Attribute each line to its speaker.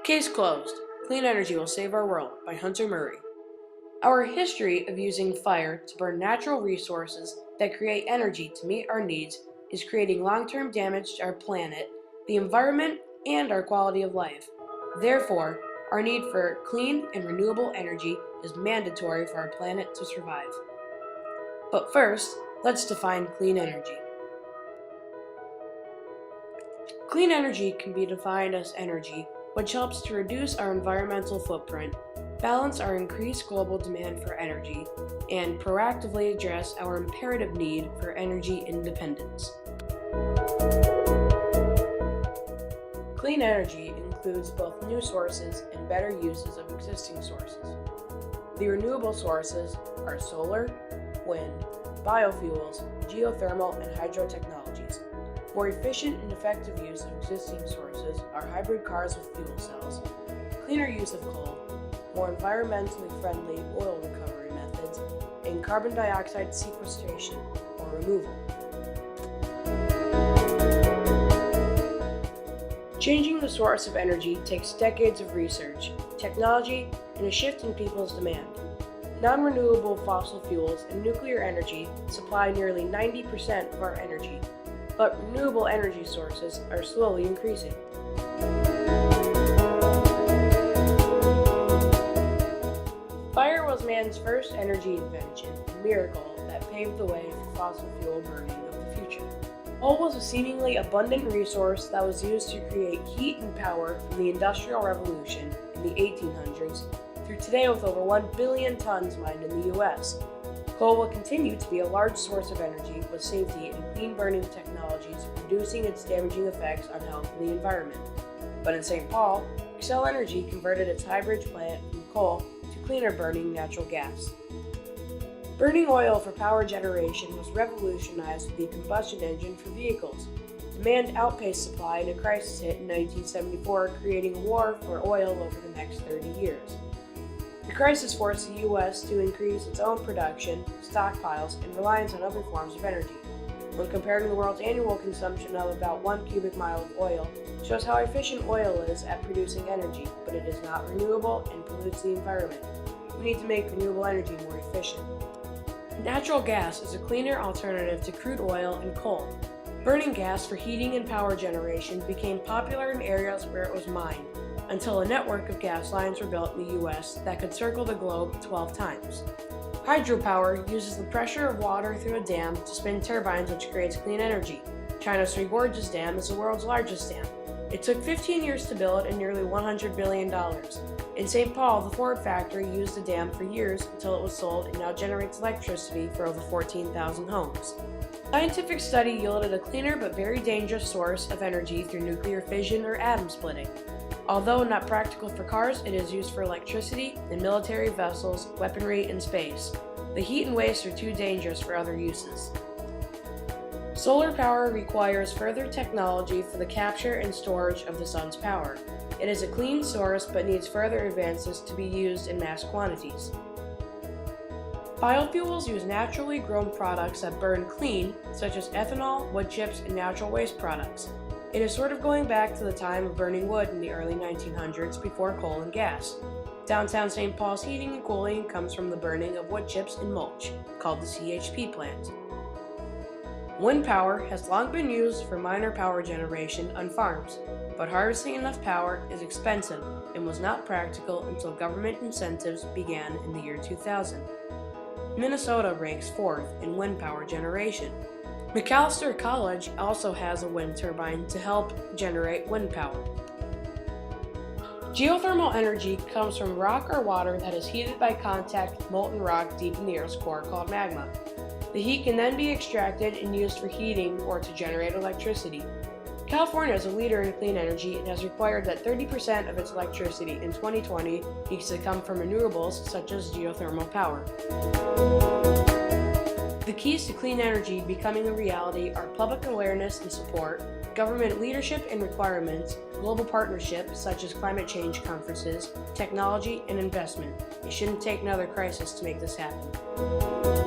Speaker 1: Case closed. Clean Energy Will Save Our World by Hunter Murray. Our history of using fire to burn natural resources that create energy to meet our needs is creating long-term damage to our planet, the environment, and our quality of life. Therefore, our need for clean and renewable energy is mandatory for our planet to survive. But first, let's define clean energy. Clean energy can be defined as energy which helps to reduce our environmental footprint, balance our increased global demand for energy, and proactively address our imperative need for energy independence. Clean energy includes both new sources and better uses of existing sources. The renewable sources are solar, wind, biofuels, geothermal, and hydro technologies. More efficient and effective use of existing sources are hybrid cars with fuel cells, cleaner use of coal, more environmentally friendly oil recovery methods, and carbon dioxide sequestration or removal. Changing the source of energy takes decades of research, technology, and a shift in people's demand. Non-renewable fossil fuels and nuclear energy supply nearly 90% of our energy, but renewable energy sources are slowly increasing. Fire was man's first energy invention, a miracle that paved the way for fossil fuel burning of the future. Coal was a seemingly abundant resource that was used to create heat and power from the Industrial Revolution in the 1800s through today with over 1 billion tons mined in the US. Coal will continue to be a large source of energy with safety and clean burning technologies, reducing its damaging effects on health and the environment. But in St. Paul, Xcel Energy converted its hybrid plant from coal to cleaner burning natural gas. Burning oil for power generation was revolutionized with the combustion engine for vehicles. Demand outpaced supply and a crisis hit in 1974, creating a war for oil over the next 30 years. The crisis forced the U.S. to increase its own production, stockpiles, and reliance on other forms of energy. When comparing the world's annual consumption of about 1 cubic mile of oil, shows how efficient oil is at producing energy, but it is not renewable and pollutes the environment. We need to make renewable energy more efficient. Natural gas is a cleaner alternative to crude oil and coal. Burning gas for heating and power generation became popular in areas where it was mined, until a network of gas lines were built in the U.S. that could circle the globe 12 times. Hydropower uses the pressure of water through a dam to spin turbines, which creates clean energy. China's Three Gorges Dam is the world's largest dam. It took 15 years to build and nearly $100 billion. In St. Paul, the Ford factory used the dam for years until it was sold and now generates electricity for over 14,000 homes. Scientific study yielded a cleaner but very dangerous source of energy through nuclear fission or atom splitting. Although not practical for cars, it is used for electricity in military vessels, weaponry, and space. The heat and waste are too dangerous for other uses. Solar power requires further technology for the capture and storage of the sun's power. It is a clean source but needs further advances to be used in mass quantities. Biofuels use naturally grown products that burn clean, such as ethanol, wood chips, and natural waste products. It is sort of going back to the time of burning wood in the early 1900s before coal and gas. Downtown St. Paul's heating and cooling comes from the burning of wood chips and mulch, called the CHP plant. Wind power has long been used for minor power generation on farms, but harvesting enough power is expensive and was not practical until government incentives began in the year 2000. Minnesota ranks 4th in wind power generation. McAllister College also has a wind turbine to help generate wind power. Geothermal energy comes from rock or water that is heated by contact with molten rock deep in the Earth's core called magma. The heat can then be extracted and used for heating or to generate electricity. California is a leader in clean energy and has required that 30% of its electricity in 2020 needs to come from renewables such as geothermal power. The keys to clean energy becoming a reality are public awareness and support, government leadership and requirements, global partnerships such as climate change conferences, technology, and investment. It shouldn't take another crisis to make this happen.